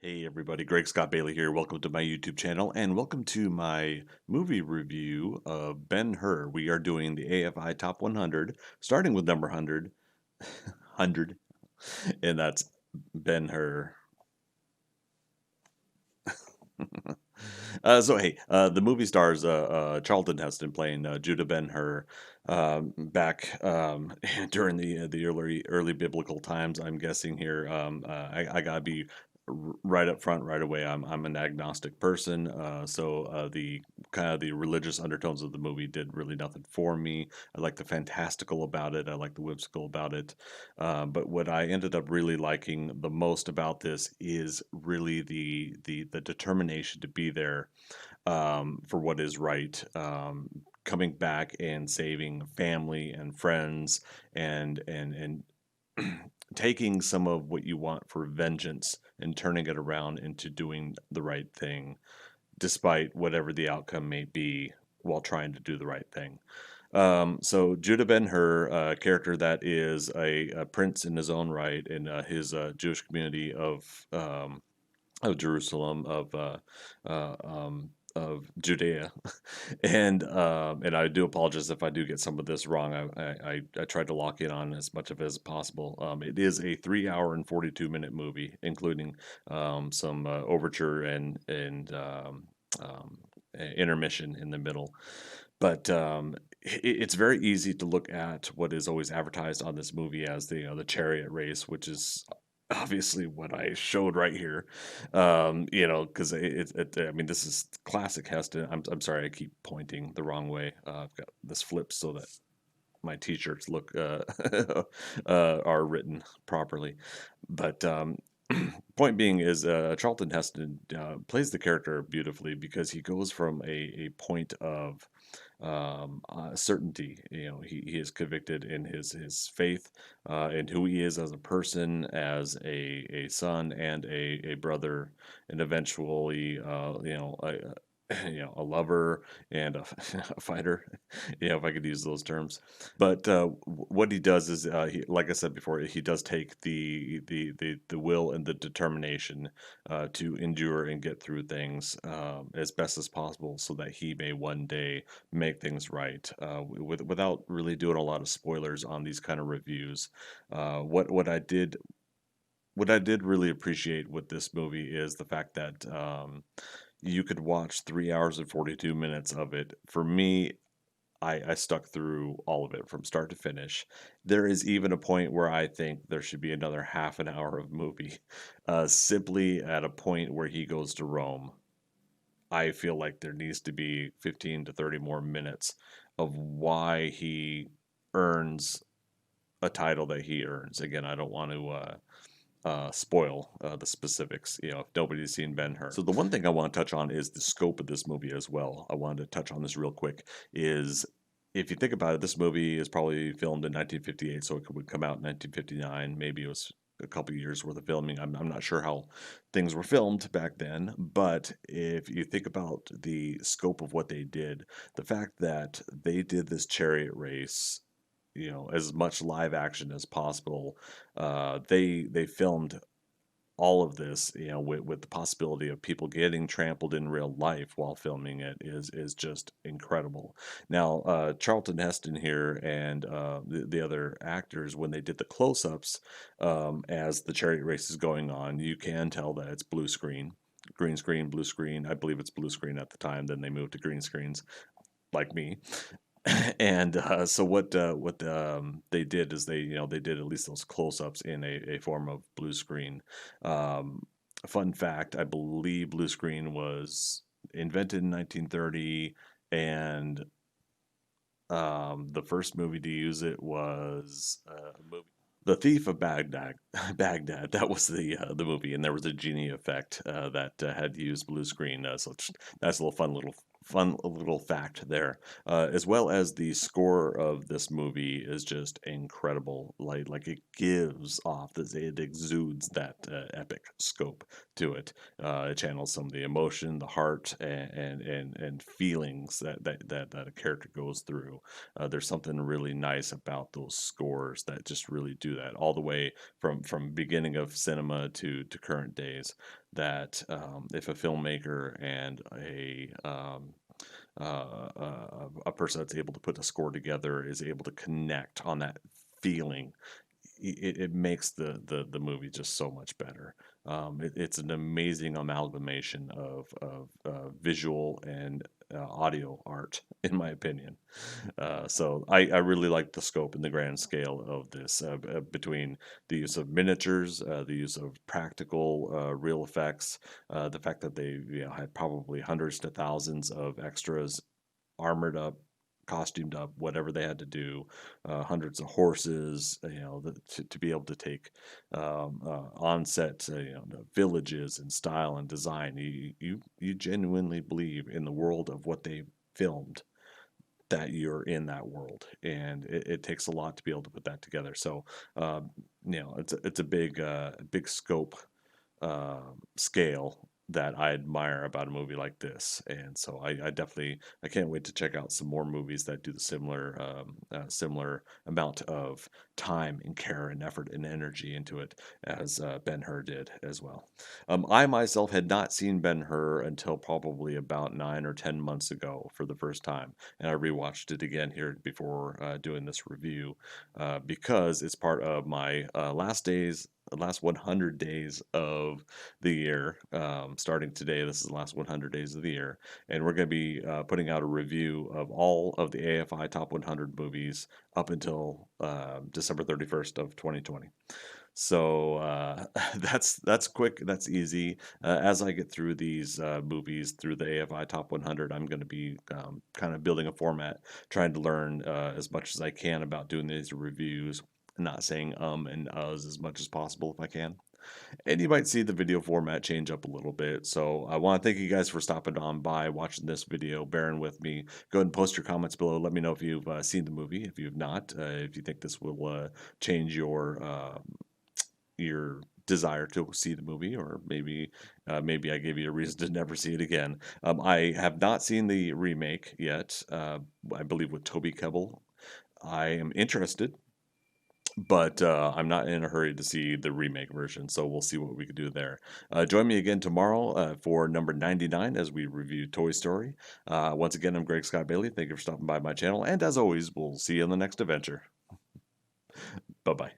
Hey everybody, Greg Scott Bailey here. Welcome to my YouTube channel and welcome to my movie review of Ben-Hur. We are doing the AFI Top 100, starting with number 100, 100, and that's Ben-Hur. The movie stars Charlton Heston playing Judah Ben-Hur back during the early biblical times. I'm guessing here. I gotta be right up front right away. I'm an agnostic person, so the kind of the religious undertones of the movie did really nothing for me. I like the fantastical about it. I like the whimsical about it. But what I ended up really liking the most about this is really the determination to be there for what is right. Coming back and saving family and friends and taking some of what you want for vengeance and turning it around into doing the right thing, despite whatever the outcome may be, while trying to do the right thing. So Judah Ben-Hur, a character that is a prince in his own right in his Jewish community of Jerusalem of Judea, and I do apologize if I do get some of this wrong. I tried to lock in on as much of it as possible. It is a 3 hour and 42 minute movie, including some overture and intermission in the middle. But it's very easy to look at what is always advertised on this movie as the chariot race, which is obviously what I showed right here. Because I mean, this is classic Heston. I'm sorry, I keep pointing the wrong way. I've got this flipped so that my t-shirts look are written properly. But point being is Charlton Heston plays the character beautifully because he goes from a point of certainty. He is convicted in his faith and who he is as a person, as a son and a brother, and eventually, a lover and a fighter, if I could use those terms. But what he does is, like I said before, he does take the will and the determination to endure and get through things as best as possible, so that he may one day make things right. Without really doing a lot of spoilers on these kind of reviews, what I did really appreciate with this movie is the fact that you could watch 3 hours and 42 minutes of it. For me, I stuck through all of it from start to finish. There is even a point where I think there should be another half an hour of movie, simply at a point where he goes to Rome. I feel like there needs to be 15 to 30 more minutes of why he earns a title that he earns. Again, I don't want to spoil the specifics, if nobody's seen Ben-Hur. So the one thing I want to touch on is the scope of this movie as well. I wanted to touch on this real quick. Is if you think about it, this movie is probably filmed in 1958, so it would come out in 1959. Maybe it was a couple of years worth of filming. I'm not sure how things were filmed back then, but if you think about the scope of what they did, the fact that they did this chariot race, as much live action as possible. They filmed all of this, with the possibility of people getting trampled in real life while filming it is just incredible. Now, Charlton Heston here and the other actors, when they did the close-ups as the chariot race is going on, you can tell that it's blue screen. Green screen, blue screen. I believe it's blue screen at the time. Then they moved to green screens, like me. And so what they did is they did at least those close-ups in a form of blue screen. Fun fact, I believe blue screen was invented in 1930, and the first movie to use it was The Thief of Baghdad. Baghdad. That was the movie, and there was a genie effect that had used blue screen. So that's a little fun little fact there, as well as the score of this movie is just incredible. Like it gives off this, it exudes that epic scope to it. It channels some of the emotion, the heart, and feelings that a character goes through. There's something really nice about those scores that just really do that, all the way from beginning of cinema to current days. that if a filmmaker and a person that's able to put a score together is able to connect on that feeling, it makes the movie just so much better. It's an amazing amalgamation of visual and audio art, in my opinion. So I really like the scope and the grand scale of this, between the use of miniatures, the use of practical real effects, the fact that they had probably hundreds to thousands of extras armored up, costumed up, whatever they had to do, hundreds of horses, to be able to take on set, the villages and style and design. You genuinely believe in the world of what they filmed, that you're in that world, and it takes a lot to be able to put that together. So, it's a big scope, scale that I admire about a movie like this, and so I definitely I can't wait to check out some more movies that do the similar amount of time and care and effort and energy into it as Ben-Hur did as well. I myself had not seen Ben-Hur until probably about 9 or 10 months ago for the first time, and I rewatched it again here before doing this review, because it's part of my last 100 days of the year. Starting today, this is the last 100 days of the year, and we're going to be putting out a review of all of the AFI Top 100 movies up until December 31st of 2020. So that's quick, that's easy. As I get through these movies through the AFI Top 100, I'm going to be kind of building a format, trying to learn as much as I can about doing these reviews, not saying and uhs as much as possible if I can. And you might see the video format change up a little bit. So I want to thank you guys for stopping on by, watching this video, bearing with me. Go ahead and post your comments below. Let me know if you've seen the movie. If you have not, if you think this will change your desire to see the movie, or maybe I gave you a reason to never see it again. I have not seen the remake yet. I believe with Toby Kebbell. I am interested, but I'm not in a hurry to see the remake version, so we'll see what we can do there. Join me again tomorrow for number 99 as we review Toy Story. Once again, I'm Greg Scott Bailey. Thank you for stopping by my channel, and as always, we'll see you in the next adventure. Bye bye.